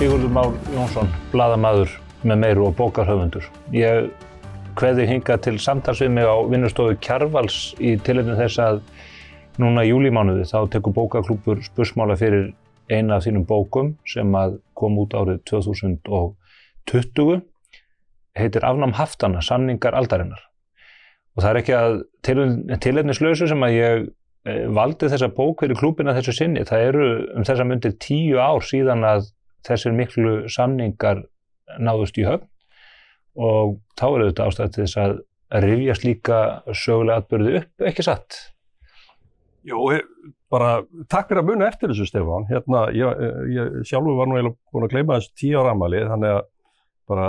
Sigurður Már Jónsson, blaðamaður með meiru og bókarhöfundur. Ég kveði hingað til samtals við mig á vinnustofu Kjarvals í tilefni þess að núna í júlímánuði þá tekur bókaklúbbur Spursmála fyrir eina af þínum bókum sem að kom út árið 2020, heitir Afnám haftanna, samningar aldarinnar. Og það ekki að tilefnislausu sem að ég valdi þessa bók fyrir klúbbina þessu sinni. Það eru þessa mundir 10 ár síðan að þessir miklu samningar náðust í höfn og þá þetta ástæða til þess að rifjast líka sögulega atburði upp, ekki satt? Jú, bara takk fyrir að muna eftir þessu, Stefán. Ég sjálfur var nú eiginlega búin að gleyma þessu 10 ára afmæli, þannig að bara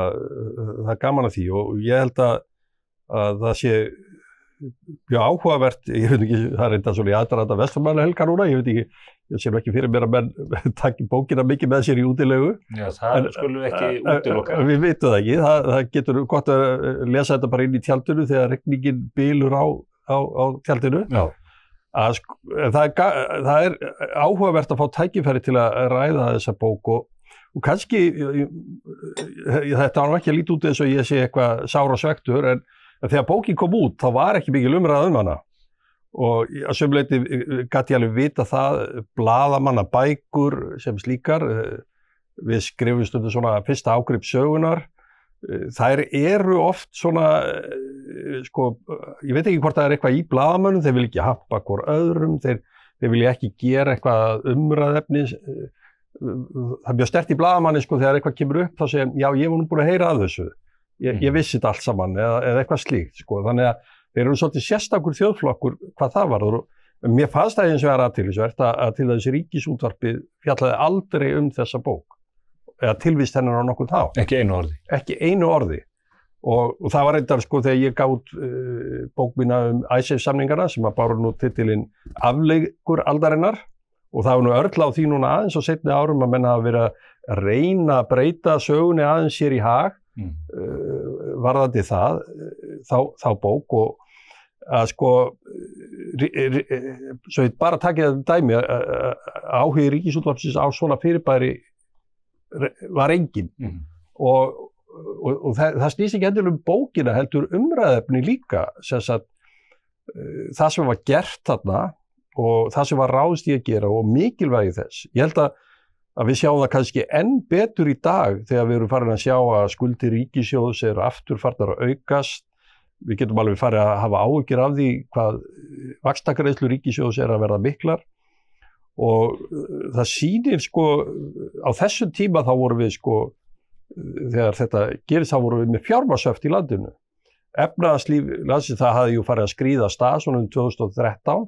það er gaman að því og ég held að það sé mjög áhugavert, ég veit ekki, það er eitthvað svona í aðdraganda Vesturmannahelga núna, ég veit ekki, ég sé ekki fyrir mér að menn taki bókina mikið með sér í útilegu. Já, það skulum við ekki útiloka. Við vitum það ekki, það getur gott að lesa þetta bara inn í tjaldinu þegar rigningin bylur á tjaldinu. Já. Það er áhugavert að fá tækifæri til að ræða þessa bók og kannski, þetta var ekki að líta út eins og ég sé eitthvað sára svektur, en þegar bókin kom út, þá var ekki mikil umræða hana. Og að sumu leyti gat ég alveg vita það, blaðamannabækur sem slíkar, við skrifum stundum svona fyrsta ágrip sögunar, þær eru oft svona, ég veit ekki hvort það er eitthvað í blaðamönnum, þeir vilja ekki happa hvor öðrum, þeir vilja ekki gera eitthvað umræðefni, það er mjög sterkt í blaðamanni þegar eitthvað kemur upp, þá segir já, ég var nú búin að heyra að þessu. Ég vissi þetta allt saman eða eitthvað slíkt, þannig að þeir eru svolítið sérstakur þjóðflokkur hvað það var og mér fannst það eins og er athyglisvert að til þess Ríkisútvarpið fjallaði aldrei þessa bók eða tilvíst hennar á nokkurn hátt. Ekki einu orði. Ekki einu orði og það var reyndar þegar ég gaf út bók mína Icesave-samningana sem að báru nú titilinn Afleikur aldarinnar og það var nú örla á því núna aðeins á seinni árum að menn hafa verið að reyna að breyta sögunni aðeins sér í hag varðandi þá bók og að svo ég bara takið þetta dæmi áhugi Ríkisútvarpsins á svona fyrirbæri var engin og það snýst ekki endilega bókina heldur umræðefni líka sem sagt það sem var gert þarna og það sem var ráðist í að gera og mikilvægi þess. Ég held að við sjáum það kannski enn betur í dag þegar við erum farin að sjá að skuldir ríkissjóðs eru aftur farnar að aukast. Við getum alveg farið að hafa áhyggjur af því hvað vaxtagreiðslur ríkissjóðs eru að verða miklar og það sýnir á þessum tíma þá vorum við þegar þetta gerist þá vorum við með fjármagnshöft í landinu. Efnahagslíf landsins það hafði farið að skríða af stað svona 2013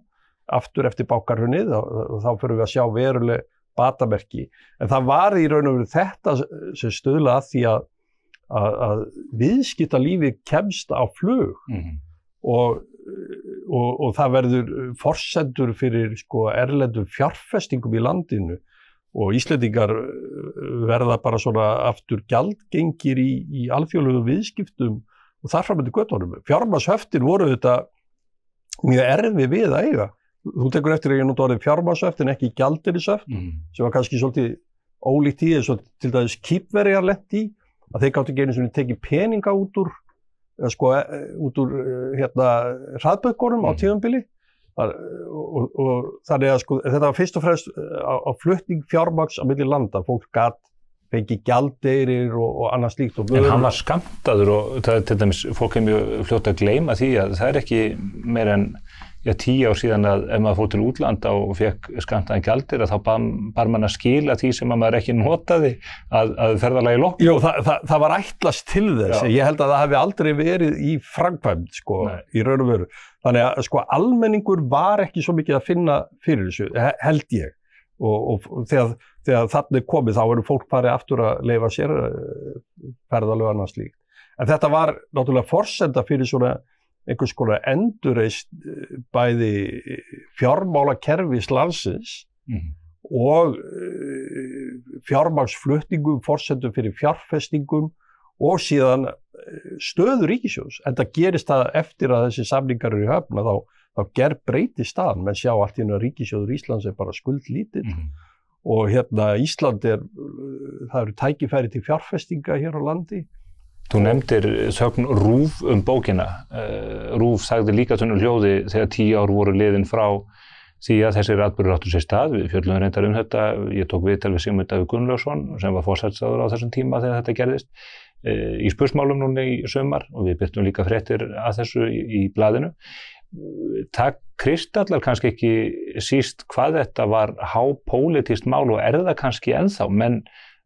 aftur eftir bankahrunið og þá fyrir við að sjá veruleg batamerki. En það var í raun og veru þetta sem stuðlaði að því að viðskiptalífið kemst á flug og það verður forsendur fyrir erlendum fjárfestingum í landinu og Íslendingar verða bara svona aftur gjaldgengir í alþjóðlegum viðskiptum og þar fram eftir göttunum. Fjármagnshöftin voru þetta mjög erfið við að eiga. Þú tekur eftir að ég nota orðið fjármagnshöft en ekki gjaldeyrisöft sem var kannski svolítið ólíkt í eins og til dæmis Kýpverjar lent í að þeir gátu ekki einu sinni tekið peninga út úr hraðbönkunum á tímabili og þannig að þetta var fyrst og fremst á flutning fjármagns á milli landa, fólk gat fengið gjaldeyrir og annað slíkt. En hann var skammtaður og það til dæmis fólk mjög fljótt að gleyma því að það ekki meir en 10 ár síðan að ef maður fór til útlanda og fekk skammtaðan gjaldeyri þá bar mann að skila því sem maður ekki notaði að ferðalagi lokk. Jú, það var ætlast til þess. Ég held að það hefði aldrei verið í framkvæmd í raun og veru. Þannig að almenningur var ekki svo mikið að finna fyrir þessu, held ég. Og þegar þarna komið þá eru fólk farið aftur að leyfa sér ferðalög annað slíkt. En þetta var náttúrulega forsenda fyrir svona einhvers konar endurreisn bæði fjármálakerfis landsins og fjármagnsflutningum, forsendum fyrir fjárfestingum og síðan stöðu ríkissjóðs. En það gerist það eftir að þessi samningar eru í höfn þá breytist staðan. Menn sjá allt í einu að ríkissjóður Íslands er bara skuldlítill og Ísland það eru tækifæri til fjárfestinga hér á landi. Þú nefndir sögn RÚV bókina. RÚV sagði líka svona hljóði þegar 10 ár voru liðin frá því að þessir atburðir áttu sér stað. Við fjölluðum reyndar þetta. Ég tók viðtal við Sigmund Davíð Gunnlaugsson sem var forsætisráðherra á þessum tíma þegar þetta gerðist í Spursmálum núna í sumar og við birtum líka fréttir að þessu í blaðinu. Það kristallar kannski ekki síst hvað þetta var hápólitískt mál og það kannski ennþá, menn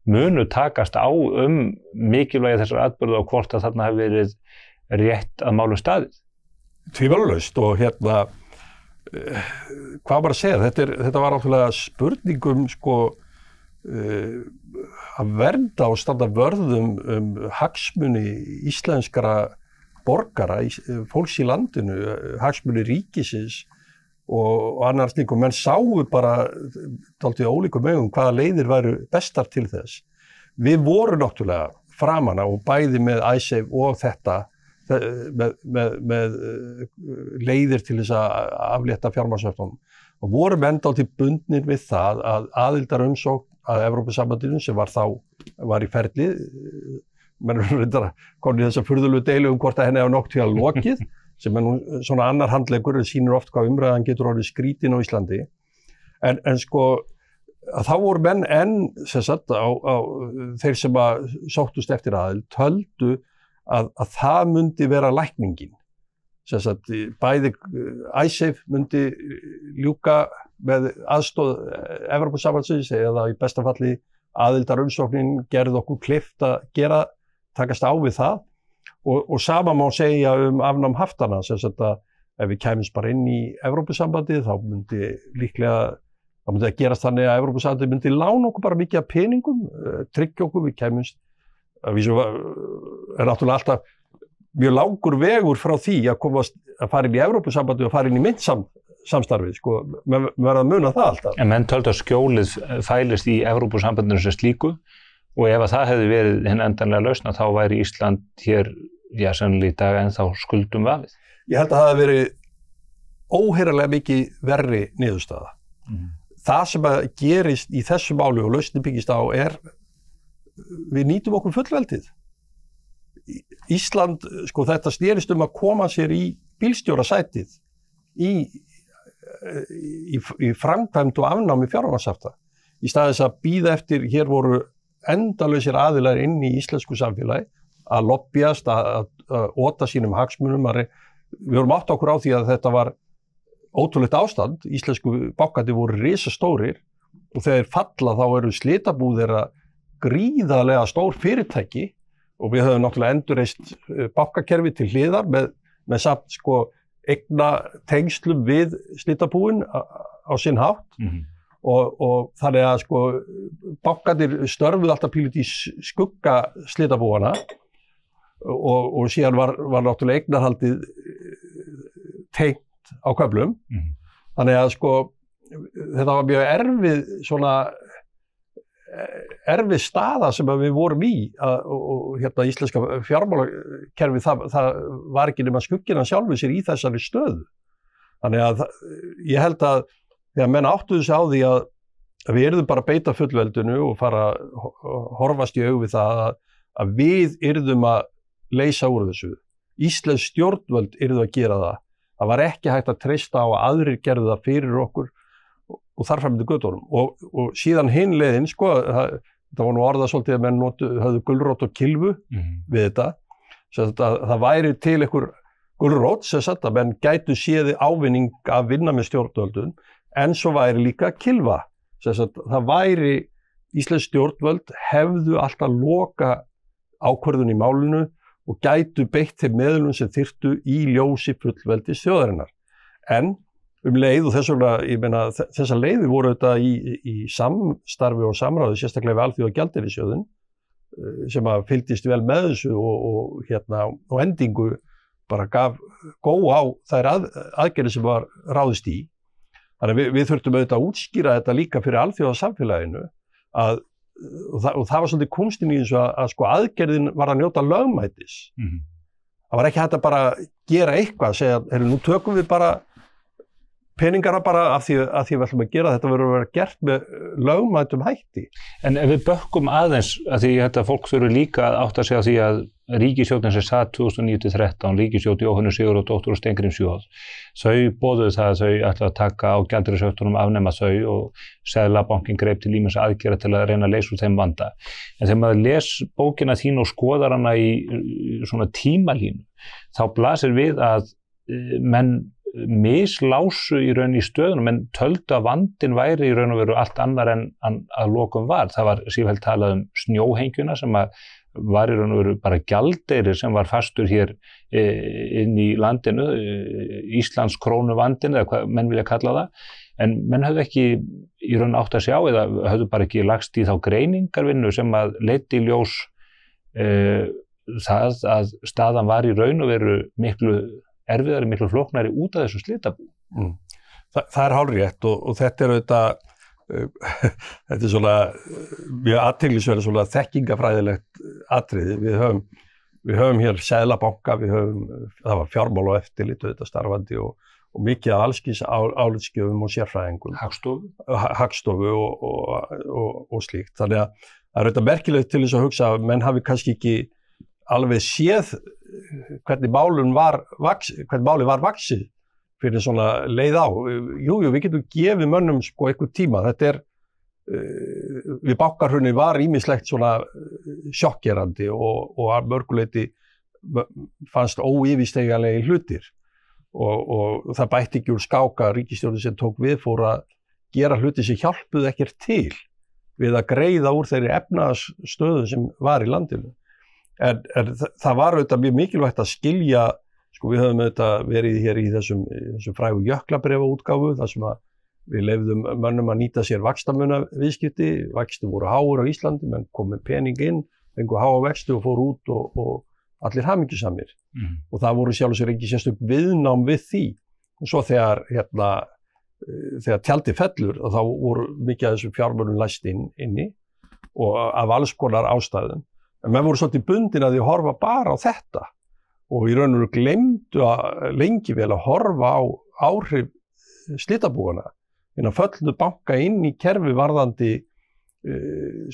munu takast á mikilvægi þessar atburða og hvort að þarna hefur verið rétt að málum staðið. Tvímælalaust og hvað var að segja, þetta var náttúrulega spurningum að vernda og standa vörðum hagsmuni íslenskra borgara, fólks í landinu, hagsmuni ríkisins og annars líka. Menn sáu bara dálítið ólíkum augum hvaða leiðir væru bestar til þess. Við vorum náttúrulega framan á bæði með Icesave og þetta með leiðir til þess að aflétta fjármagnshöftunum og voru menn dálítið bundnir við það að aðildarumsókn að Evrópusambandinu sem var í ferli, menn reyndar komin í þessa furðulegu deilu hvort að henni hafa nokk til að lokið, sem nú svona annar handleggur sýnir oft hvað umræðan getur orðið skrítin á Íslandi. En að þá voru menn sem sagt þeir sem sóttust eftir aðild töldu að það myndi vera lækningin. Sem sagt bæði Icesave myndi ljúka með aðstoð Evrópusambandsins eða í besta falli aðildarumsóknin gerði okkur kleift að takast á við það og sama má segja afnám haftana, sem sagt að ef við kæmumst bara inn í Evrópusambandið þá myndi það gerast þannig að Evrópusambandið myndi lána okkur bara mikið af peningum, tryggja okkur, við kæmumst, náttúrulega alltaf mjög langur vegur frá því að fara inn í Evrópusambandið og fara inn í myntsamstarfið, menn verða að muna það alltaf. En menn töldu að skjólið fælist í Evrópusambandinu sem slíku og ef að það hefði verið hinn endanlega lausn þá væri Ísland hér, sennilega í dag ennþá skuldum vafið. Ég held að það hefði verið óheyrilega mikið verri niðurstaða. Það sem að gerist í þessu máli og lausnin byggist á við nýtum okkur fullveldið. Ísland, þetta snerist að koma sér í bílstjórasætið í framkvæmd og afnámi fjármagnshafta. Í stað þess að bíða eftir, hér voru endalausir aðilar inn í íslensku samfélagi að lobbyast, að ota sínum hagsmunum. Við vorum átt okkur á því að þetta var ótrúlegt ástand. Íslensku bankandi voru risastórir og þegar falla þá eru slitabú þeirra gríðarlega stór fyrirtæki og við höfum náttúrulega endurreist bankakerfi til hliðar með samt eigna tengslum við slitabúin á sinn hátt. Og þannig að bankarnir störfuðu alltaf pílut í skugga slitabúana og síðan var náttúrulega eignarhaldið tengt á köflum. Þannig að þetta var mjög erfið staða sem við vorum í og íslenska fjármálakerfi það var ekki nema skuggina sjálfu sér í þessari stöðu. Þannig að ég held að þegar menn áttuðu sig á því að við yrðum bara að beita fullveldinu og fara að horfast í augu við það að við yrðum að leysa úr þessu. Íslensk stjórnvöld yrðu að gera það. Það var ekki hægt að treysta á að aðrir gerðu það fyrir okkur og þar fram til götunum. Og síðan hinn leiðin, það var nú orðað svolítið að menn höfðu gulrót og kylfu við þetta. Það væri til einhver gulrót, að menn gætu séð ávinning að vinna með stjórnvöldum, en svo væri líka kylfa. Það væri íslensk stjórnvöld hefðu alltaf loka ákvörðun í málinu og gætu beitt þeim meðlum sem þyrftu í ljósi fullveldis þjóðarinnar. En leið og þessar leiðir voru þetta í samstarfi og samráði, sérstaklega við Alþjóðagjaldeyrissjóðinn, sem að fylgdist vel með þessu og endingu bara gaf góð á þær aðgerðir sem var ráðist í. Þannig við þurftum auðvitað að útskýra þetta líka fyrir alþjóðasamfélaginu og það var svolítið kunstinn í þessu að aðgerðin var að njóta lögmætis. Það var ekki hægt að bara gera eitthvað, segja, nú tökum við bara peningana bara af því við ætlum að gera þetta verður að vera gert með lögmætum hætti. En ef við bökkum aðeins, að því ég held að fólk þurfi líka að átta sig á því að ríkisstjórnin sem satt 2009-13, ríkisstjórn Jóhönnu Sigurðardóttur og Steingríms J. Þau boðuðu það að þau ætla að taka á gjaldeyrishöftunum, afnema þau og Seðlabankinn greip til ýmissa aðgerða til að reyna að leysa úr þeim vanda. En þegar maður les bókina þín og skoðar hana í svona tímalínu, þá blasir við að menn mislásu í raun í stöðunum, en töldu að vandinn væri í raun og veru allt annar en að lokum var. Það var sífellt talað snjóhengjuna sem var í raun og veru bara gjaldeyrir sem var fastur hér inn í landinu, Íslands krónuvandinn eða hvað menn vilja kalla það, en menn höfðu ekki í raun átt að sjá eða höfðu bara ekki lagst í þá greiningarvinnu sem að leiddi í ljós það að staðan var í raun og veru miklu erfiðari, miklu flóknari út af þessu slitabú. Það er hárrétt og þetta er auðvitað, þetta er svona mjög athyglisverð svona þekkingafræðilegt atriði. Við höfum hér Seðlabanka, það var fjármál og eftirlit auðvitað starfandi og mikið af allskis álitsgjöfum og sérfræðingum. Hagstofu og slíkt. Þannig að það er auðvitað merkilegt til þess að hugsa að menn hafi kannski ekki alveg séð hvernig málið var vaxið fyrir svona leið á. Jú, við getum gefið mönnum sko einhver tíma. Þetta er, við bankahrunið var ýmislegt svona sjokkerandi og að mörguleyti fannst óyfirsteigjanlegir hlutir og það bætti ekki úr skáka ríkisstjórnin sem tók við fór að gera hluti sem hjálpuðu ekkert til við að greiða úr þeirri efnahagsstöðu sem var í landinu. En það var auðvitað mjög mikilvægt að skilja, sko við höfum auðvitað verið hér í þessum frægu jöklabréfaútgáfu, þar sem að við leyfðum mönnum að nýta sér vaxtamunaviðskipti, vextir voru háir á Íslandi, menn kom með pening inn, fengu háa vexti og fóru út og allir hamingjusamir. Og það voru sjálf og sér ekki sérstök viðnám við því. Og svo þegar tjaldið fellur, þá voru mikið af þessum fjármunum læst inni og af alls konar ástæðum. En menn voru svolítið bundin að því horfa bara á þetta og í raun og veru gleymdu lengi vel að horfa á áhrif slitabúanna en að földu banka inn í kerfi varðandi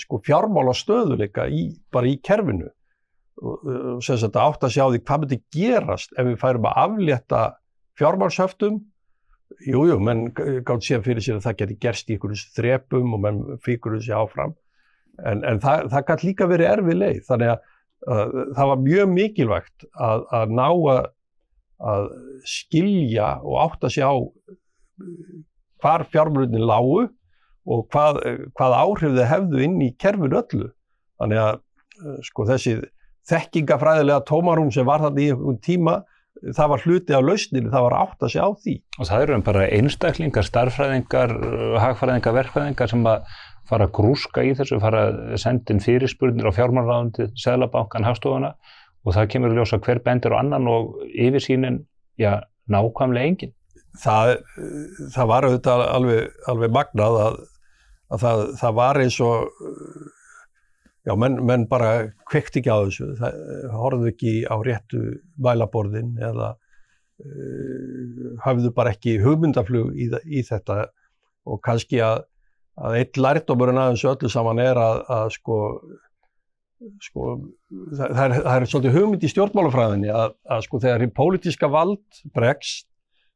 sko fjármála stöðuleika bara í kerfinu og sem sagt átt að sjá því hvað myndi gerast ef við færum að aflétta fjármálshöftum. Jú, menn gátt sér fyrir sér að það geti gerst í einhverjum þrepum og menn fíkuruðu sér áfram. En það gæti líka verið erfið leið, þannig að það var mjög mikilvægt að ná að skilja og átta sig á hvar fjármunirnir lágu og hvað áhrif þeir hefðu inn í kerfinu öllu. Þannig að sko þessi þekkingafræðilega tómarúm sem var þarna í einhvern tíma, það var hluti af lausninni, það var átt að sig á því. Og það eru bara einstaklingar, starffræðingar, hagfræðingar, verkfræðingar sem að fara að grúska í þessu, fara að senda inn fyrirspurnir á fjármálaráðuneytið, Seðlabankann, Hagstofuna og það kemur að ljósa hver bendir á annan og yfirsýnin, nákvæmlega engin. Það var auðvitað alveg magnað að það var eins og, menn bara kveikti ekki á þessu, horfðu ekki á réttu mælaborðin eða hafðu bara ekki hugmyndaflug í þetta og kannski að einn lærdómurinn að þessu öllu saman er að það er svolítið hugmynd í stjórnmálafræðinni að sko þegar hið pólitíska vald bregst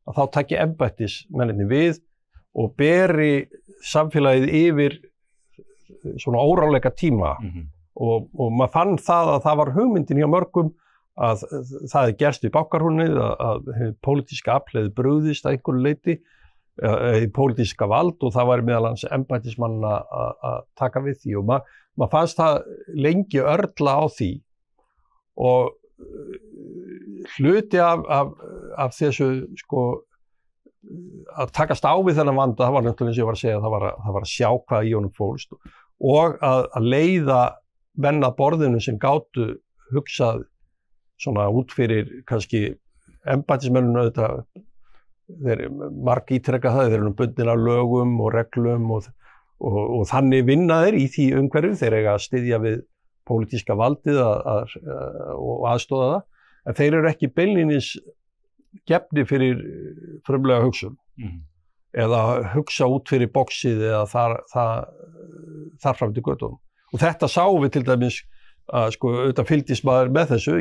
að þá taki embættismennirnir við og beri samfélagið yfir svona óráleika tíma og maður fann það að það var hugmyndin hjá mörgum að það er gerst í bankahrunið að hið pólitíska afl hefði brugðist að einhverju leyti í pólitíska vald og það var meðal hans embættismanna að taka við því og maður fannst það lengi örla á því og hluti af þessu sko að takast á við þennan vanda, það var náttúrulega eins og ég var að segja, það var að sjá hvað í honum fólst og að leiða menn að borðinu sem gátu hugsað svona út fyrir kannski embættismenninu auðvitað. Þeir marg ítrekka það, þeir eru bundnir af lögum og reglum og þannig vinna þeir í því umhverfi, þeir eiga að styðja við pólitíska valdið og aðstoða það, en þeir eru ekki beinlínis gefni fyrir frumlega hugsun. eða hugsa út fyrir boxið eða þar fram til göttunum. Og þetta sáum við til dæmis að sko auðvitað fylgdist maður með þessu.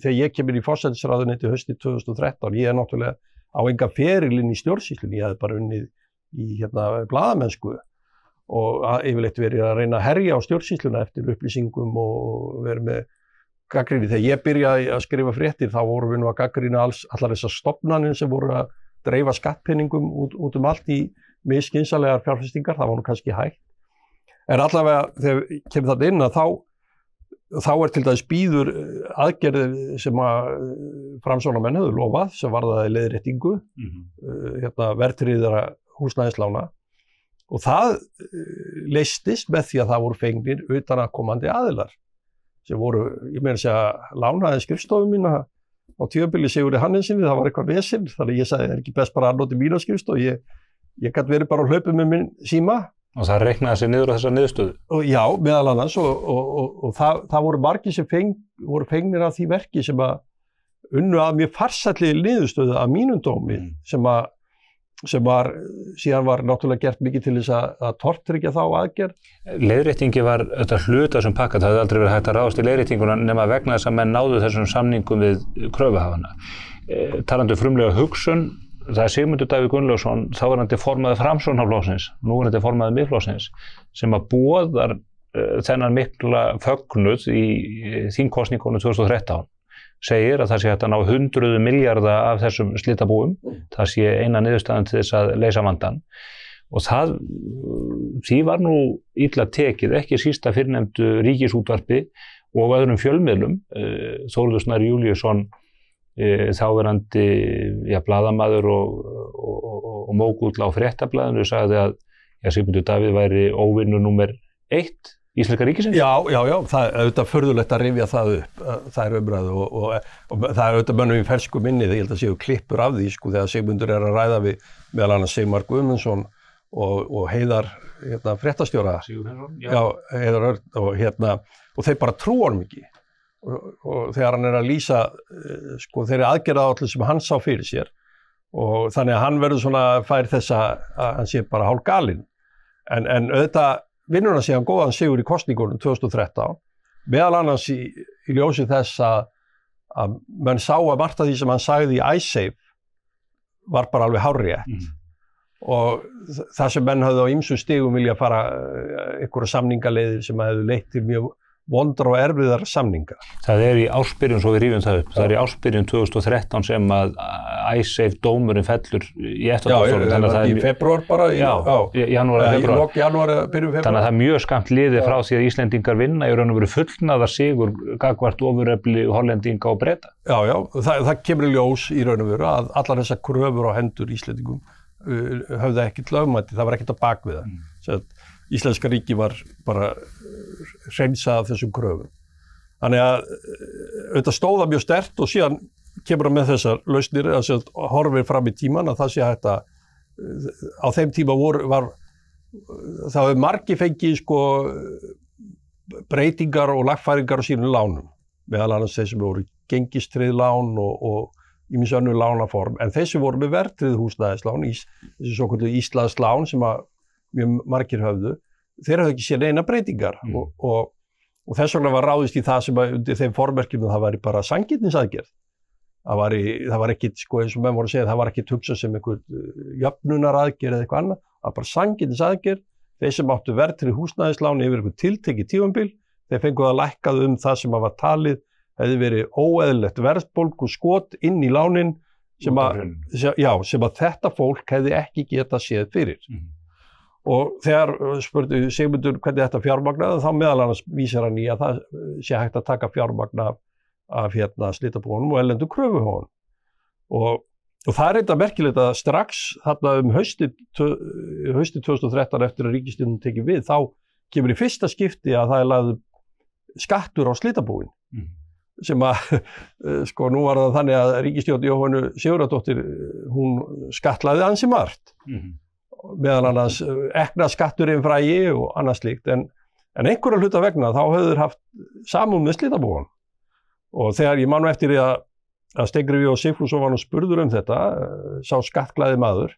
Þegar ég kemur í forsætisráðuneyti haustið 2013, ég náttúrulega á enga ferilinn í stjórnsýslunni, ég hefði bara unnið í blaðamennsku og yfirleitt verið að reyna að herja á stjórnsýsluna eftir upplýsingum og verið með gagnrýni. Þegar ég byrjaði að skrifa fréttir þá vorum við nú að gagnrýna allar þessar stofnanir sem voru að dreifa skattpenningum út allt í misskynsamlegar fjárfestingar, það var nú kannski hægt. En allavega þegar kemur þetta inn að þá til dæmis býður aðgerðir sem að framsóknarmenn höfðu lofað, sem varðaði leiðréttingu, verðtryggðra húsnæðislána. Og það leystist með því að það voru fengnir utanaðkomandi aðilar sem voru, ég meina að segja, lánaði skrifstofu mína á tímabili Sigurði Hannesinni, það var eitthvað vesinn, þannig ég sagði, ekki best bara að nota mína skrifstofu, ég gat verið bara að hlaupa með minn síma. Og það reiknaði sig niður á þessa niðurstöðu? Já, meðal annars, og það voru margir sem voru fengnir af því verki sem að unnu að mjög farsælli niðurstöðu af mínum dómi, sem síðan var náttúrulega gert mikið til þess að tortryggja þá aðgerð. Leiðréttingi var þetta hluta sem pakka, það hefði aldrei verið hægt að ráðast í leiðréttinguna nema vegna þess að menn náðu þessum samningum við kröfuhafana. Talandi frumlega hugsun, það er Sigmundur Davíð Gunnlaugsson, þáverandi formaður Framsóknarflokksins, núverandi formaður Miðflokksins, sem að boðar þennan mikla fögnuð í þingkosningunum 2013. Segir að það sé hægt að ná 100 milljarða af þessum slitabúum, það sé eina niðurstaðan til þess að leysa vandann. Og því var nú illa tekið, ekki síst að fyrrnefndu Ríkisútvarpi og öðrum fjölmiðlum. Þórður Snær Júlíusson, þáverandi blaðamaður og mógúll á Fréttablaðinu, sagði að Sigmundur Davíð væri óvinur númer 1 Íslenska ríkisins? Já, það er auðvitað furðulegt að rifja það upp, það er umræðu og það er auðvitað mönnum í fersku minni, ég held að séu klippur af því, sko, þegar Sigmundur er að ræða við meðal annars Sigmar Guðmundsson og Heiðar fréttastjóra. Heiðar Örn og þeir bara trúa honum ekki og þegar hann er að lýsa sko þeirri aðgerðaáætlun sem hann sá fyrir sér og þannig að hann verður svona fær þess að hann sé bara hálf galinn en auðvitað vinnur hann síðan góðan sigur í kosningunum 2013, meðal annars í ljósi þess að menn sá að margt af því sem hann sagði í Icesave var bara alveg hárrétt. Og það sem menn höfðu á ýmsum stigum vilja fara einhverja samningaleiðir sem hefðu leitt til mjög vondra og erfiðar samninga. Það er í ársbyrjun, svo við rífum það upp, það er í ársbyrjun 2013 sem að Icesave dómurinn fellur í eftirdómstólum. Já, það er í febrúar bara, janúar, byrjun febrúar. Þannig að það er mjög skamt liðið frá því að Íslendingar vinna í raun og veru fullnaðar sigur gagnvart ofurefli Hollendinga og Breta. Já, það kemur í ljós í raun og veru að allar þessar kröfur á hendur Íslendingum höfðu ekkert lögmæti, það var ekkert á bak við það. Íslenska ríki var bara hreinsað af þessum kröfum. Þannig að þetta stóða mjög sterkt og síðan kemur hann með þessar lausnir að horfir fram í tíman að það sé hægt að á þeim tíma það hefur margir fengið sko breytingar og lagfæringar á sínum lánum, meðal annars þeir sem voru gengistryggð lán og ýmis önnur lánaform, en þeir sem voru með verðtryggð húsnæðislán, þessi svokölluðu Íslandslán sem að mjög margir höfðu, þeir hafðu ekki séð neina breytingar og þess vegna var ráðist í það sem að undir þeim formerkjum það væri bara sanngirnisaðgerð. Það var ekkit, sko, eins og menn voru að segja, það var ekkit hugsað sem einhver jöfnunaraðgerð eða eitthvað annað, það var bara sanngirnisaðgerð. Þeir sem áttu verðtryggð húsnæðislán yfir einhver tiltekið tímabil, þeir fengu það lækkað það sem að var talið hefði verið óeðlilegt verðbólgu skot inn í lánin sem að þetta fólk hefði ekki getað séð fyrir. Og þegar spurði Sigmundur hvernig þetta fjármagnaði, þá meðal annars vísar hann í að það sé hægt að taka fjármagna af slitabúunum og erlendu kröfuhöfunum. Og það er eitthvað merkilegt að strax þarna haustið 2013 eftir að ríkisstjórnin tekið við, þá kemur í fyrsta skipti að það er lagður skattur á slitabúin. Sem að, sko, nú var það þannig að ríkisstjórn Jóhönnu Sigurðardóttir, hún skatlaði ansi margt. Meðal annars eknaskatturinn frægi og annað slíkt, en einhverja hluta vegna þá höfðu þeir haft samúð með slitabúan. Og þegar ég man eftir að Steingrímur J. Sigfússon var nú spurður þetta, sá skattglaði maður,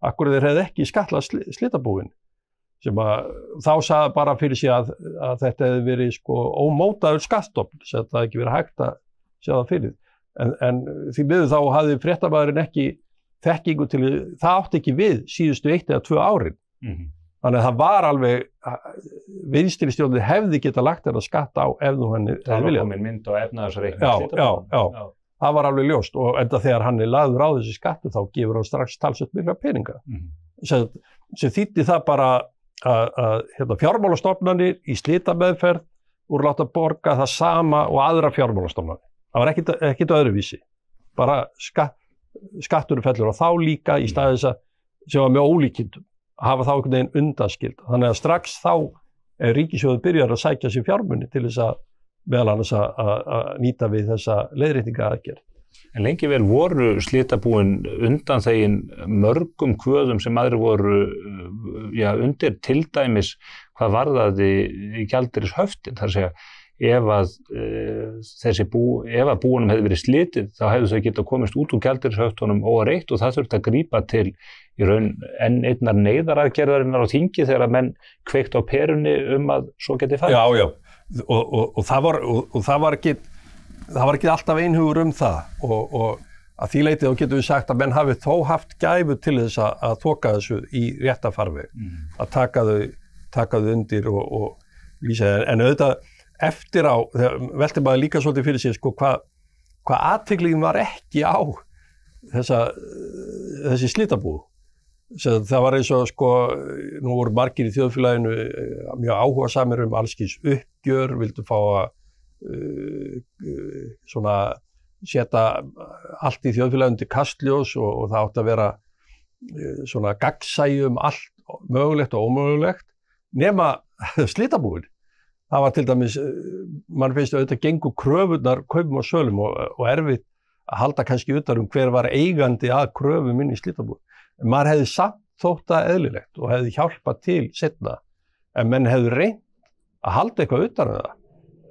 akkur þeir hefði ekki skattlagt slitabúin, sem að þá sagði bara fyrir sig að þetta hefði verið sko ómótaður skattstofn, sem þetta hefði ekki verið hægt að sjá það fyrir. En því miður þá hafði fréttamaðurinn ekki þekkingu til, það átti ekki við síðustu 1 eða 2 árin. Þannig að það var alveg, vinstristjórnin hefði geta lagt þetta skatt á ef þú henni það var komin mynd á efnahagsreikning. Já, það var alveg ljóst og enda þegar hann lagður á þessi skattu þá gefur hann strax talsvert mikla peninga. Sem þýddi það bara að fjármálastofnanir í slitameðferð voru láta borga það sama og aðra fjármálastofnanir. Það var ekkert öðruvísi, bara skatturinn fellur á þá líka í staði þess að sem var með ólíkindum, að hafa þá einhvern veginn undanskild. Þannig að strax þá ríkissjóður byrjar að sækja sér fjármuni til þess að meðal annars að nýta við þessa leiðréttingaaðgerð. En lengi vel voru slitabúin undanþegin mörgum kvöðum sem aðrir voru undir, til dæmis hvað varðaði gjaldeyrishöftin, þar að segja ef að búunum hefði verið slitið þá hefðu þau getað komist út úr gjaldeyrishöftunum óreitt og það þurfti að grípa til í raun enn einnar neyðaraðgerðarinnar á þingi þegar að menn kveikt á perunni að svo geti farið. Já, og það var ekki alltaf einhugur það og að því leyti þá getum við sagt að menn hafi þó haft gæfu til þess að þoka þessu í rétta farveg, að taka þau undir og lýsa þeir. En auðvitað eftir á, velti maður líka svolítið fyrir sig sko, hvað athyglin var ekki á þessi slitabú. Það var eins og sko, nú voru margir í þjóðfélaginu mjög áhugasamir alls kyns uppgjör, vildu fá að svona setja allt í þjóðfélaginu til kastljós og það átti að vera svona gagnsæi allt mögulegt og ómögulegt, nema slitabúin. Það var til dæmis, mann finnst auðvitað gengu kröfurnar, kaupum og sölum og erfitt að halda kannski utan hver var eigandi að kröfum inn í slitabúin. En maður hefði samt þótt það eðlilegt og hefði hjálpað til seinna, en menn hefði reynt að halda eitthvað utan það.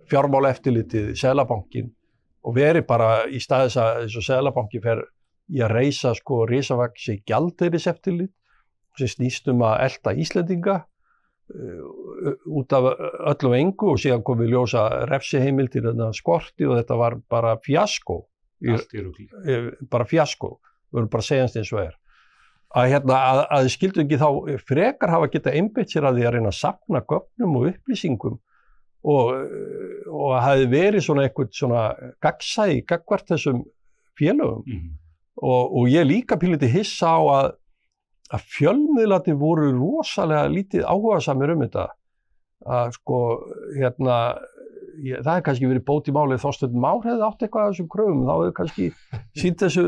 Fjármálaeftirlitið, Seðlabankinn og verið bara í staðis að eins og Seðlabanki fer í að reisa sko risavaxið gjaldeyriseftirlit sem snýst að elta Íslendinga út af öllu og engu og síðan kom við ljósa refsiheimildir skorti og þetta var bara fjaskó. Allt í rugli. Bara fjaskó, við vorum bara að segjast eins og að skildu ekki þá frekar hafa geta einbeitt sér að því að reyna að safna gögnum og upplýsingum og að hafi verið svona eitthvað svona gagnsæi gagnvart þessum félögum og ég líka pínlítið hissa á að fjölmiðlarnir voru rosalega lítið áhugasamir þetta að sko það hefði kannski verið bót í málið Þorsteinn Már hefði átt eitthvað af þessum kröfum, þá hefði kannski sýnt þessu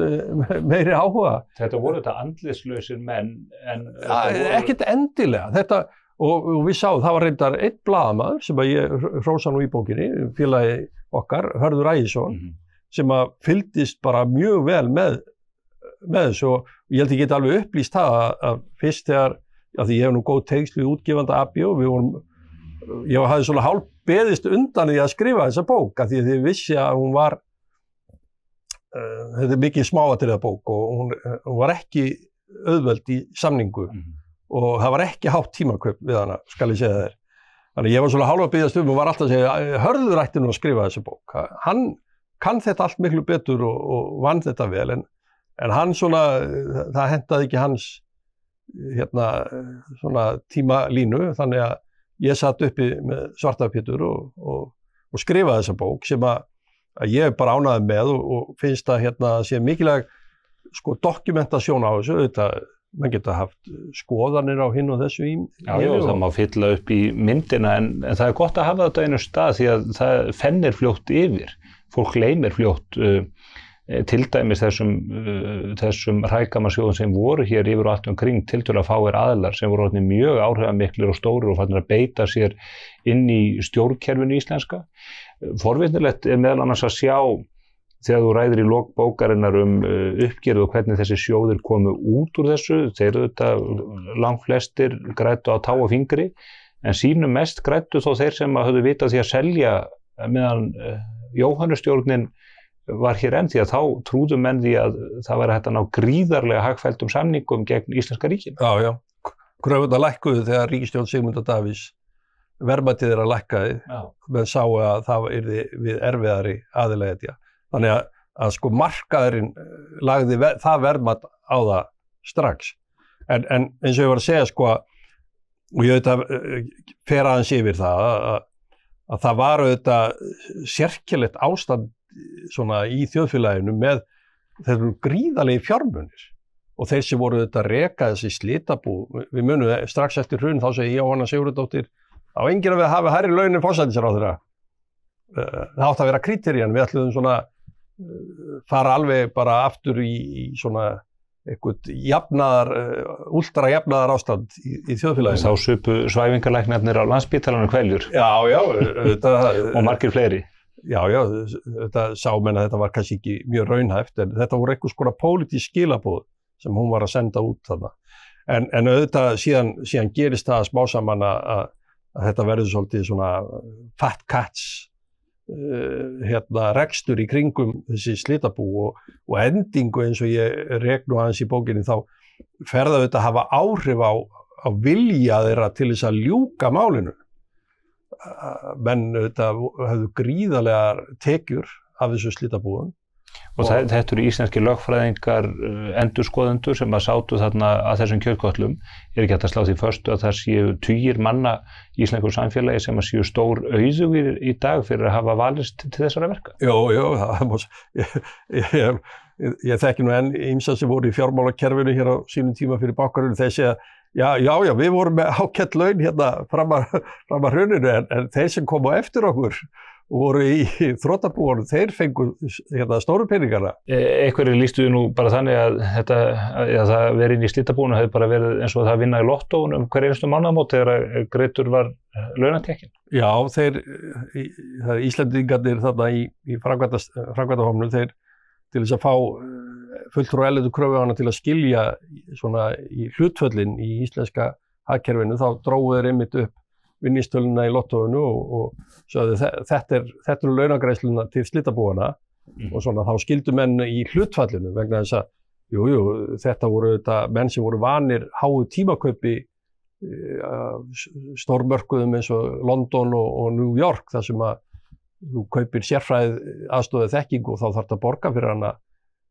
meiri áhuga. Þetta voru þetta andlislausir menn en ekkert endilega þetta og við sáum það var reyndar einn blaðamaður sem að ég hrósa nú í bókinni, félagi okkar, Hörður Ægisson, sem að fylgdist bara mjög vel með þessu og ég held ég geti alveg upplýst það að fyrst þegar, því ég hef nú góð tengsl við útgefanda ABO, ég hafði svona hálf beðist undan því að skrifa þessa bók af því að ég vissi að hún var þetta er mikið smáatriða bók og hún var ekki auðveld í samningu og það var ekki hátt tímakaup við hana, skal ég segja þér. Þannig ég var svona hálf að beðast og var alltaf að segja, Hörður ætti nú að skrifa þessa bók. Hann kann þetta allt miklu betur og vann þetta vel en hann svona, það hentaði ekki hans svona tímalínu, þannig að ég satt uppi með Svartapétur og skrifaði þessa bók sem að ég bara ánægði með og finnst að sé mikilvæg sko dokumentasjón á þessu, auðvitað menn geta haft skoðanir á hinn og þessu það má fylla upp í myndina en það er gott að hafa þetta einu stað því að það fennir fljótt yfir, fólk gleymir fljótt til dæmis þessum hrækamarsjóðum sem voru hér yfir og allt kring tiltölulega fáir aðilar sem voru orðnir mjög áhrifamiklir og stórir og farnir að beita sér inn í stjórnkerfinu íslenska. Forvitnilegt er meðal annars að sjá þegar þú ræðir í lok bókarinnar uppgerð og hvernig þessi sjóðir komu út úr þessu, þeir langt flestir græddu á tá og fingri en sínum mest græddu þó þeir sem höfðu vitað því að selja meðan Jóhannustjórnin var hér enn því að þá trúðu menn því að það væri hægt að ná gríðarlega hagfelldum samningum gegn íslenska ríkinu. Já. Kröfurnar lækkuðu þegar ríkisstjórn Sigmundar Davíðs verðmætið þeirra lækkaði, menn sáu að það yrði við erfiðari aðilega. Þannig að sko markaðurinn lagði það verðmætt á það strax. En eins og ég var að segja sko, og ég fer aðeins yfir það, að það var sérkennilegt ástand svona í þjóðfélaginu með þeir gríðarlegi fjármunir og þeir sem voru reka þessi slitabú, við munum strax eftir hrun þá segi Jóhanna Sigurðardóttir á enginn að við hafa hærri laun en forsætisráðherra. Það átti að vera kríterían, við ætluðum svona fara alveg bara aftur í svona eitthvað jafnaðar, últra jafnaðar ástand í þjóðfélaginu. Þá supu svæfingarlæknarnir á Landspítalanum hveljur. Já, og margir fleiri. Já, þetta sá menn að þetta var kannski ekki mjög raunhæft, en þetta voru einhvers konar pólitísk skilaboð sem hún var að senda út þarna. En auðvitað síðan gerist það smá saman að þetta verður svolítið svona fat cats rekstur í kringum þessi slitabú og endingu eins og ég rek nú aðeins í bókinni þá fer það auðvitað að hafa áhrif á vilja þeirra til þess að ljúka málinu. Menn auðvitað höfðu gríðarlegar tekjur af þessu slitabúum. Og þetta eru íslenski lögfræðingar endurskoðendur sem að sátu þarna að þessum kjötkotlum. Ég ekki hægt að slá því föstu að það séu tugir manna í íslensku samfélagi sem að séu stór auðugir í dag fyrir að hafa valist til þessara verka. Ég þekki nú enn ýmsa sem voru í fjármálakerfinu hér á sínum tíma fyrir bankarunum. Þeir segja, já, við vorum með ágætt laun hérna fram að hruninu en þeir sem komu eftir okkur og voru í þrotabúunum, þeir fengu stóru peningana. Einhverjir lýstuðu nú bara þannig að það verið inn í slitabúinu hefði bara verið eins og það vinna í lottóun hver einustu mánaðamót þegar greiddur var launatekinn. Já, Íslendingarnir þarna í framkvæmdahópnum, þeir til þess að fá fulltrúa erlendu kröfuhafana til að skilja svona í hlutföllin í íslenska hagkerfinu, þá drógu þeir einmitt upp vinnistöluna í lottóinu og sagði þetta eru launagreiðsluna til slitabúana og svona þá skildu menn í hlutfallinu vegna þess að þetta voru menn sem voru vanir háu tímakaupi stórmörkuðum eins og London og New York þar sem að þú kaupir sérfræðið aðstoðið þekkingu og þá þarf að borga fyrir hana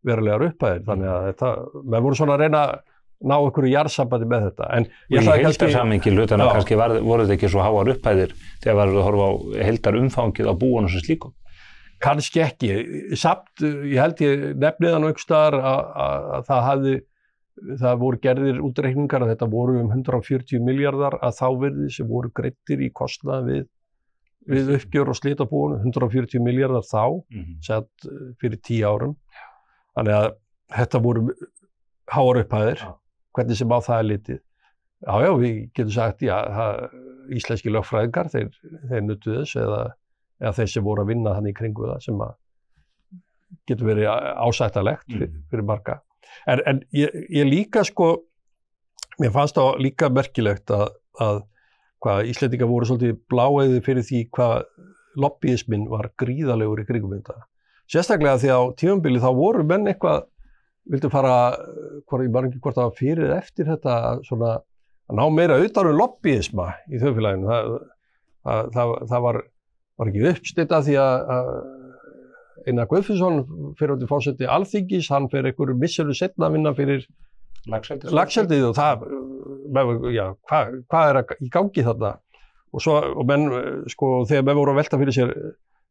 verulegar upphæðir. Þannig að menn voru svona að reyna að ná einhverju jarðsambandi með þetta. En í heildarsamhengi hlutana kannski voru þetta ekki svo háar upphæðir þegar varum við að horfa á heildarumfangið á búunum sem slíkum? Kannski ekki. Samt, ég held ég nefnið hann einhvers staðar að það voru gerðir útreikningar að þetta voru 140 milljarðar að þá virði sem voru greiddir í kostnað við uppgjör og slitabúinu, 140 milljarðar þá, sett fyrir 10 árum. Þannig að þetta voru háar upphæðir, hvernig sem á það litið. Já, við getum sagt, íslenski lögfræðingar, þeir nutu þess eða þeir sem voru að vinna þannig í kringu það sem að getur verið ásættanlegt fyrir marga. En ég líka mér fannst það líka merkilegt að hvað Íslendingar voru svolítið bláeygðir fyrir því hvað lobbyismin var gríðarlegur í kringum þetta. Sérstaklega því á tímabili þá voru menn eitthvað, vildu fara, ég man ekki hvort það var fyrir eða eftir þetta, svona að ná meira utan lobbyisma í þjóðfélaginu. Það var ekki uppstytta því að Einar Guðfinnsson fyrir átti forseti Alþingis, hann fyrir einhverju misseru seinna að vinna fyrir laxeldið og það, hvað í gangi þarna? Og menn, þegar menn voru að velta fyrir sér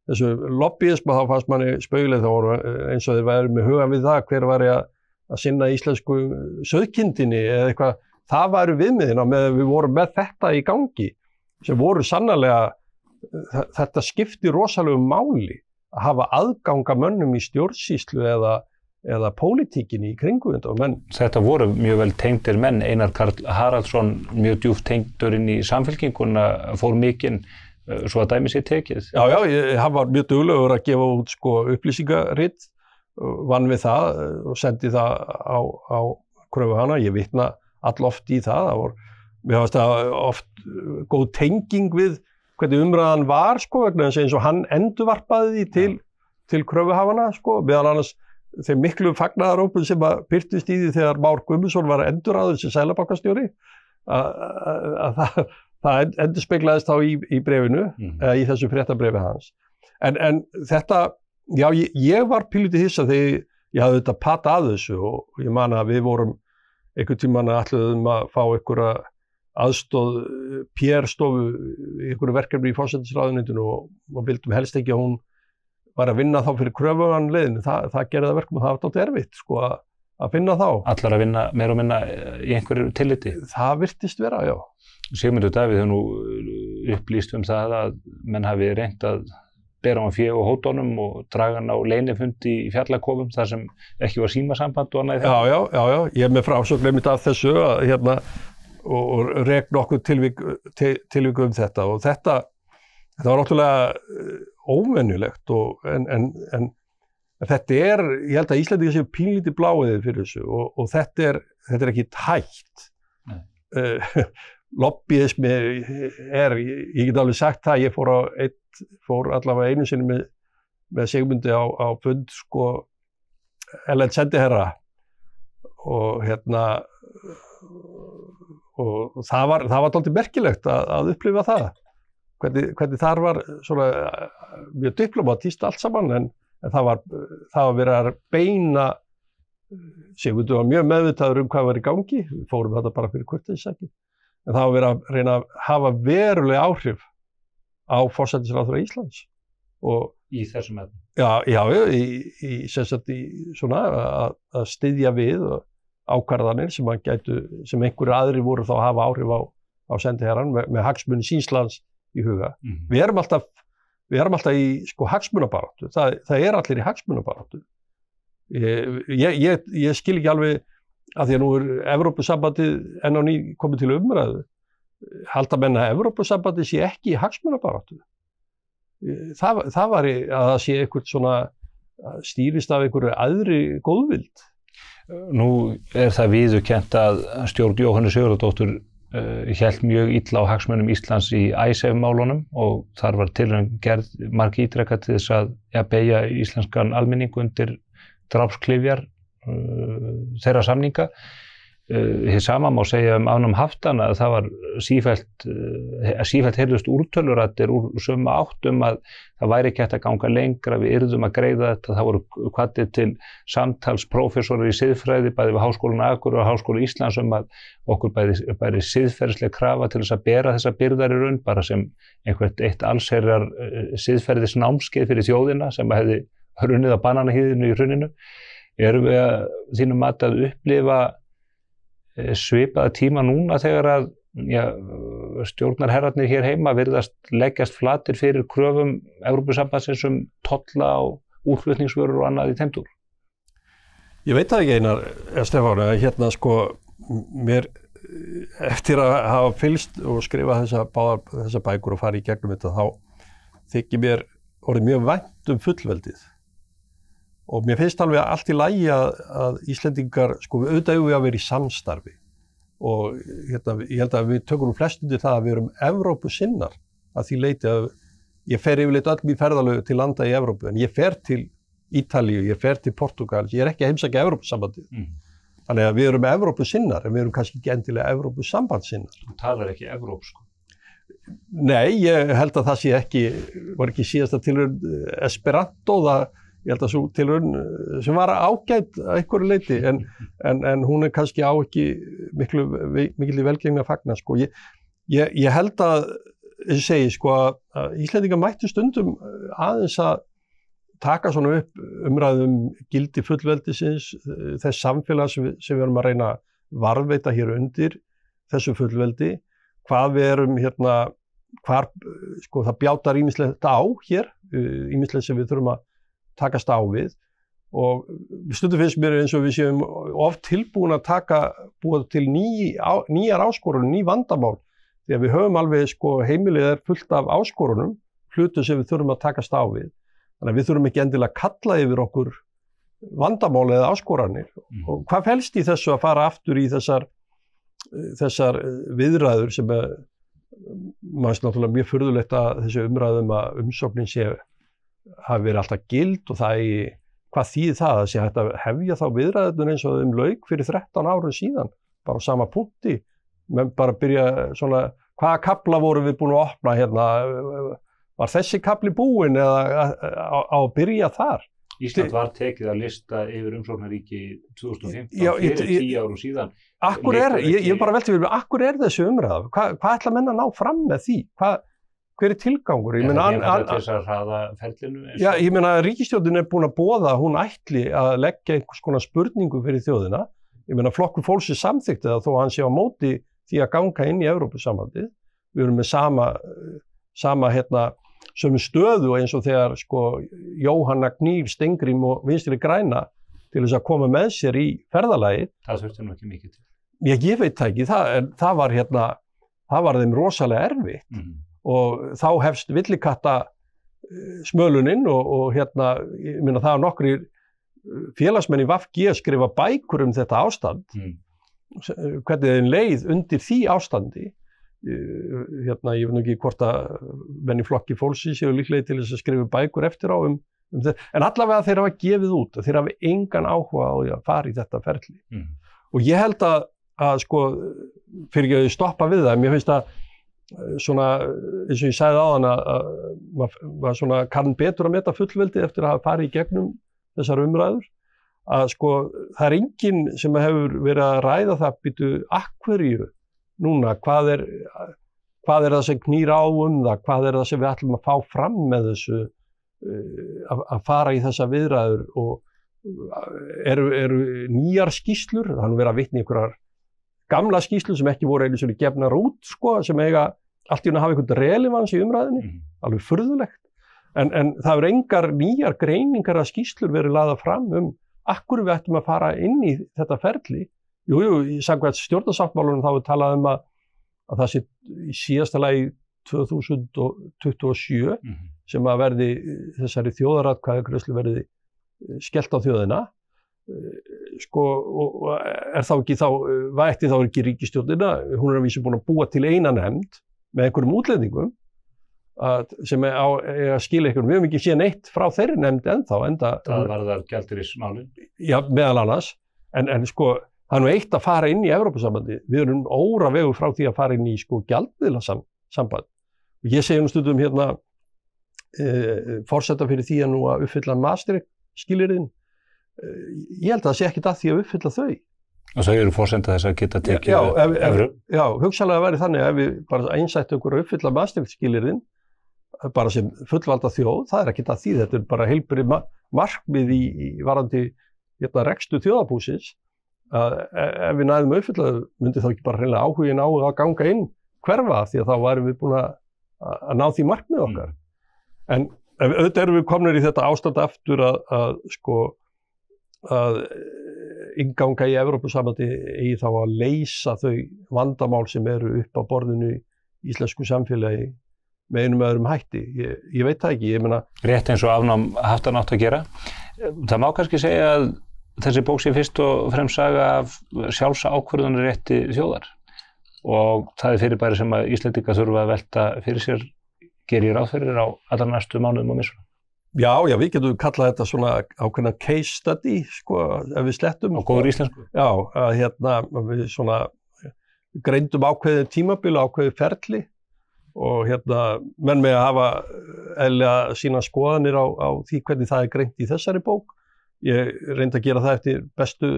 þessu lobbyisma, þá fannst manni spaugileg, þá voru eins og þeir væri með huga við það, hver væri að sinna íslensku sauðkindinni eða eitthvað. Það væru viðmiðin á meðan við vorum með þetta í gangi, sem voru sannarlega, þetta skipti rosalegu máli að hafa aðganga mönnum í stjórnsýslu eða pólitíkinni í kringu þetta. Þetta voru mjög vel tengdir menn. Einar Karl Haraldsson, mjög djúpt tengdur inn í Samfylkinguna, fór mikinn svo að dæmi sér tekið. Já, hann var mjög duglegur að gefa út upplýsingarit, vann við það og sendi það á kröfuhafana. Ég vitna alloft í það. Mér fannst það oft góð tenging við hvernig umræðan var, vegna þess eins og hann endurvarpaði því til kröfuhafana, sko, meðal annars þeim miklu fagnaðarópum sem að birtust í því þegar Már Guðmundsson var endurráðinn sem seðlabankastjóri, að það endurspeglaðist þá í bréfinu, eða í þessu fréttabréfi hans. En þetta, já, ég var pínlítið hissa þegar ég hafði þetta pata að þessu og ég man að við vorum einhvern tímann ætluðum að fá einhverja aðstoð PR-stofu í einhverju verkefni í forsætisráðuneytinu og vildum helst ekki að hún var að vinna þá fyrir kröfuhafanleiðinni. Það gerði það verkum og það var dálítið erfitt, sko, að finna þá. Allar að vinna meira og minna í einhverju tilliti? Það virtist vera, já. Sigmundur Davíð hefur nú upplýst það að menn hafi reynt að bera hann fé og hótunum og draga hann á leynifundi í fjallakofum þar sem ekki var símasamband og annað í það. Já, ég er með frásögn einmitt af þessu að og rek nokkuð tilvik þetta og þetta var náttúrulega óvenjulegt en þetta ég held að Íslendingar séu pínlítið bláiðir fyrir þessu og þetta er ekki hægt. Lobbyismi ég get alveg sagt það, ég fór allavega einu sinni með Sigmundi á fund, sko, erlend sendiherra og og það var dálítið merkilegt að upplifa það. Hvernig þar var svona mjög diplomatískt allt saman en það var verið að beina, Sigmundur var mjög meðvitaður hvað var í gangi, við fórum þetta bara fyrir kurteisissakir. En það var verið að reyna að hafa veruleg áhrif á forsætisráðherra Íslands. Og í þessum efnum? Já, í svona að styðja við ákvarðanir sem einhverju aðrir voru þá að hafa áhrif á sendiherrann með hagsmuni síns lands í huga. Við erum alltaf í, sko, hagsmunabaráttu. Það er allir í hagsmunabaráttu. Ég skil ekki alveg að því að nú Evrópusambandið enn á ný komið til umræðu. Halda menn að Evrópusambandið sé ekki í hagsmunabaráttu. Það var að það sé eitthvað svona stýrist af einhverju aðri góðvild. Nú það viðurkennt að stjórn Jóhönnu Sigurðardóttur hélt mjög illa á hagsmunum Íslands í Icesave-málunum og þar var tilraun gerð margítrekað til þess að beygja íslenskan almenning undir drápsklyfjar þeirra samninga. Hið sama má segja afnám haftana að það var sífellt heyrðust úrtöluraddir úr sömu átt að það væri ekki hægt að ganga lengra, við yrðum að greiða þetta. Það voru hvattir til samtals prófessorar í siðfræði bæði við Háskólann á Akureyri og Háskóla Íslands að okkur bæri siðferðisleg krafa til þess að bera þessa byrðar í raun bara sem eitt allsherjar siðferðisnámskeið fyrir þjóðina sem hefði runnið á bananahýðinu í hruninu. Erum við að þínum mati að upplifa svipaða tíma núna þegar að stjórnarherrarnir hér heima virðast leggjast flatir fyrir kröfum Evrópusambandsins tolla á útflutningsvörur og annað í þeim dúr? Ég veit það ekki Einar, Stefán, sko, mér eftir að hafa fylgst og skrifa þessa bækur og fara í gegnum þetta, þá þykir mér orðið mjög vænt fullveldið. Og mér finnst alveg allt í lagi að Íslendingar, sko, við auðvitað að vera í samstarfi og ég held að við tökum flest undir það að við erum Evrópusinnar að því leiti að ég fer yfirleitt öll í ferðalög til landa í Evrópu en ég fer til Ítalíu, ég fer til Portúgal, ég er ekki að heimsækja Evrópusambandið. Þannig að við erum Evrópusinnar en við erum kannski ekki endilega Evrópusambandssinnar. Þú talar ekki evrópsku? Nei, ég held að það var ekki síðasta tilraun Esperanto, ég held að svo tilraun sem var ágæt að einhverju leyti en hún kannski á ekki mikil velgengni að fagna, sko. Ég held að, eins og segi, sko, að Íslendingar mættu stundum aðeins að taka svona upp umræðum gildi fullveldisins, þess samfélags sem við erum að reyna að varðveita hér undir þessu fullveldi, hvað við erum hvar, sko, það bjátar ýmislegt á hér, ýmislegt sem við þurfum að takast á við og stundum finnst mér eins og við séum oft tilbúin að búa til nýjar áskorunum, ný vandamál því að við höfum alveg, sko, heimilið fullt af áskorunum, hlutum sem við þurfum að takast á við. Þannig að við þurfum ekki endilega að kalla yfir okkur vandamál eða áskoranir. Og hvað felst í þessu að fara aftur í þessar viðræður sem maður náttúrulega mjög furðulegt að þessi umræðum að umsóknin sé hafi verið alltaf gild og hvað þýðir það að sé hægt að hefja þá viðræðurnar eins og lauk fyrir 13 árum síðan, bara á sama punkti, menn bara byrja svona, hvaða kafla vorum við búin að opna hérna, var þessi kafli búinn eða á að byrja þar? Ísland var tekið að lista yfir umsóknaríki 2015, fyrir 10 árum síðan. Ég bara velti við, akkur þessi umræða? Hvað ætla menn að ná fram með því? Hver tilgangur? Það er til þess að hraða ferlinu. Já, ég meina að ríkisstjórnin er búin að boða að hún ætli að leggja einhvers konar spurningu fyrir þjóðina. Ég meina Flokkur fólksins samþykkti það þó að hann sé á móti því að ganga inn í Evrópusambandið. Við erum með sama sömu stöðu eins og þegar Jóhanna Gnýr, Steingrim og Vinstri græna til þess að koma með sér í ferðalagið. Það þurfti nú ekki mikið til. Ég veit það ekki, það var þeim rosalega erfitt og þá hefst villikatta smöluninn og ég meina það nokkri félagsmenn í VG skrifa bækur þetta ástand, hvernig þeim leið undir því ástandi. Ég veit nú ekki hvort að menn í Flokki fólksins séu líklega til þess að skrifa bækur eftir á þetta, en allavega þeir hafa gefið út að þeir hafa engan áhuga á því að fara í þetta ferli. Og ég held að fyrir ekki að stoppa við það, mér finnst að svona, eins og ég sagði áðan að maður svona kann betur að meta fullveldi eftir að hafa farið í gegnum þessar umræður, að það enginn sem hefur verið að ræða það býtu akkurju núna, hvað er það sem knýr á það, hvað er það sem við ætlum að fá fram með þessu, að fara í þessa viðræður og eru nýjar skýrslur, það verið að vitna í einhverjar gamla skýrslur sem ekki voru einu sinni gefnar út, sem eiga allt í að hafa einhvern relevans í umræðinni, alveg furðulegt, en það eru engar nýjar greiningar að skýrslur verið lagðar fram akkur við ættum að fara inn í þetta ferli. Jú, í samkvæmt stjórnarsáttmálunum þá er talað að það sé í síðasta lagi 2027 sem að verði þessari þjóðaratkvæðagreiðslu verði skellt á þjóðina. Og er þá ekki vætti þá ekki ríkisstjórnina, hún er að vísu búin að búa til eina nefnd með einhverjum útlendingum sem að skila einhverjum. Við höfum ekki séð neitt frá þeirri nefnd enda. Það varðar gjaldeyrismálin. Já, meðal annars, en það er nú eitt að fara inn í Evrópusambandi. Við erum óravegur frá því að fara inn í gjaldmiðlasamband. Ég segi nú stundum forseta fyrir því að nú að uppfylla Maastricht-skilyrðin. Ég held að það sé ekkert að því að uppfylla þau. Og þau eru forsenda þess að geta tekið evru? Já, hugsanlega væri þannig að við bara einsættu okkur að uppfylla Maastricht-skilyrðin bara sem fullvalda þjóð. Það er ekkert að því, þetta er bara heilbrigð markmið í varðandi rekstur þjóðarbúsins. Ef við næðum að uppfylla þau, myndi þá ekki bara hreinlega áhugin á að ganga inn hverfa því að þá værum við búin að ná því markmið okkar. En auðvitað erum við komnir í þetta ástand aftur að innganga í Evrópusambandi eigi þá að leysa þau vandamál sem eru upp á borðinu í íslensku samfélagi með einum öðrum hætti. Ég veit það ekki, ég meina. Rétt eins og afnám haftanátt að gera. Það má kannski segja að þessi bók sé fyrst og fremst saga af sjálfsákvörðunarrétti þjóðar og það er fyrirbæri sem að Íslendingar þurfa að velta fyrir sér, geri ráð fyrir á allra næstu mánuðum og misserum. Já, við getum kallað þetta svona ákveðna case study, ef við slettum. Á góður íslensku. Já, að við svona greindum ákveðið tímabil, ákveðið ferli og menn með að hafa eðlilega sína skoðanir á því hvernig það er greint í þessari bók. Ég reyndi að gera það eftir bestu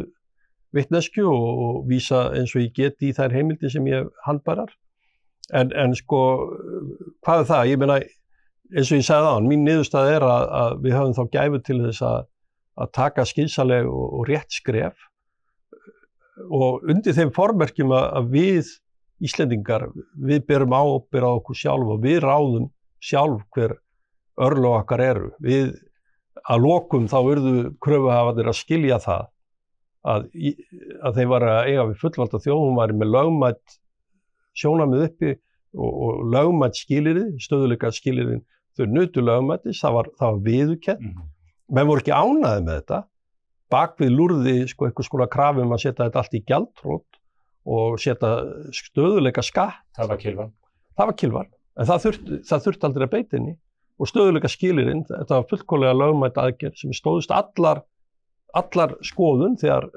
vitneskju og vísa eins og ég geti í þær heimildir sem ég handbærar. En hvað er það? Ég meina, eins og ég sagði áðan, mín niðurstaða er að við höfum þá gæfu til þess að taka skynsamleg og rétt skref og undir þeim formerkjum að við Íslendingar, við berum ábyrgð á okkur sjálf og við ráðum sjálf hver örlög okkar eru. Að lokum þá urðu kröfuhafarnir að skilja það að þeir var að eiga við fullvalda þjóð, hún var með lögmætt sjónarmið uppi og lögmætt skilyrði, stöðuleika skilyrðin, þau nutu lögmættis, það var viðurkennt. Menn voru ekki ánægðir með þetta. Bakvið lúrði einhvers konar krafi að setja þetta allt í gjaldþrot og setja stöðuleika skatt. Það var kylfan. Það var kylfan, en það þurfti aldrei að beita henni. og stöðuleika skilyrðin, þetta var fullkomlega lögmæt aðgerð sem stóðust allar skoðun þegar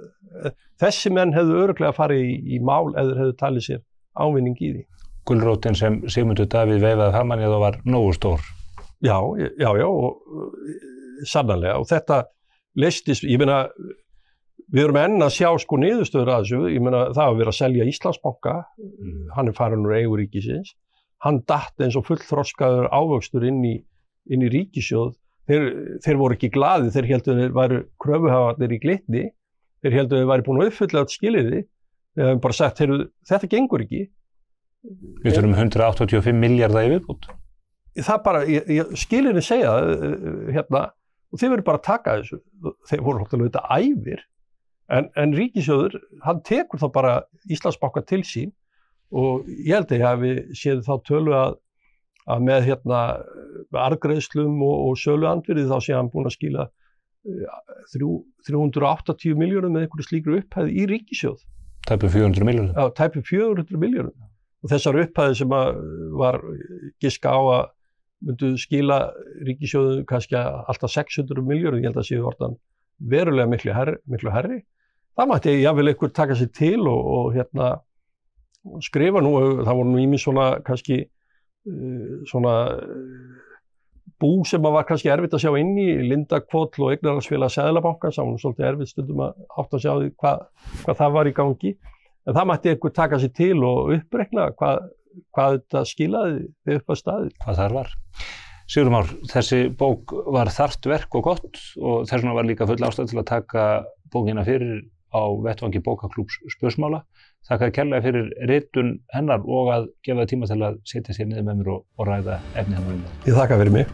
þessi menn hefðu örugglega farið í mál eða hefðu talið sér ávinning í því. Gulrótin sem Sigmundur Davíð veifaði framan í það var nógu stór. Já, og sannarlega, og þetta leystist, ég meina, við erum enn að sjá sko niðurstöður að þessu, ég meina það að vera að selja Íslandsbanka, hann farin úr eigu ríkisins, hann datt eins og fullþroskaður ávöxtur inn í ríkissjóð, þeir voru ekki glaðir, þeir heldur þeir væru kröfuhafarnir í Glitni, þeir heldur þeir væri búin að uppfylla þetta skilyrði, þeir hefum bara sagt, þetta gengur ekki. Við þurfum 185 milljarða í viðbót. Það bara, skilyrðin segja hérna, og þeir verður bara að taka þessu, þeir voru hóttilega auðvitað æfir, en ríkissjóður, hann tekur þá bara Íslandsbanka til sín og ég held að ég hafi séð þá tölu að með hérna arðgreiðslum og söluandvirði þá sé hann búinn að skila 380 milljörðum með einhverju slíkri upphæð í ríkissjóð. Tæpum 400 milljörðum. Já, tæpum 400 milljörðum. Og þessar upphæði sem var giska á að myndu skila ríkissjóðu kannski alltaf 600 milljörðum, ég held að séu orðan verulega miklu herri. Það mætti jafnvel einhver taka sér til og hérna skrifa nú, það voru nú ýmis svona kannski svona bú sem var kannski erfitt að sjá inn í, Lindakvoll og Eignarhaldsfélag Seðlabankans, það var nú svolítið erfitt stundum að átta að sjá því hvað það var í gangi, en það mætti einhver taka sér til og uppreikna hvað þetta skilaði við upp að staði. Hvað þar var. Sigurður Már, þessi bók var þarft verk og gott og þess vegna var líka full ástæða til að taka bókina fyrir á vettvangi bókaklúbbs Spursmála. Þakka þér kærlega fyrir ritun hennar og að gefa þér tíma til að setja sér niður með mér og ræða efni hennar. Ég þakka fyrir mig.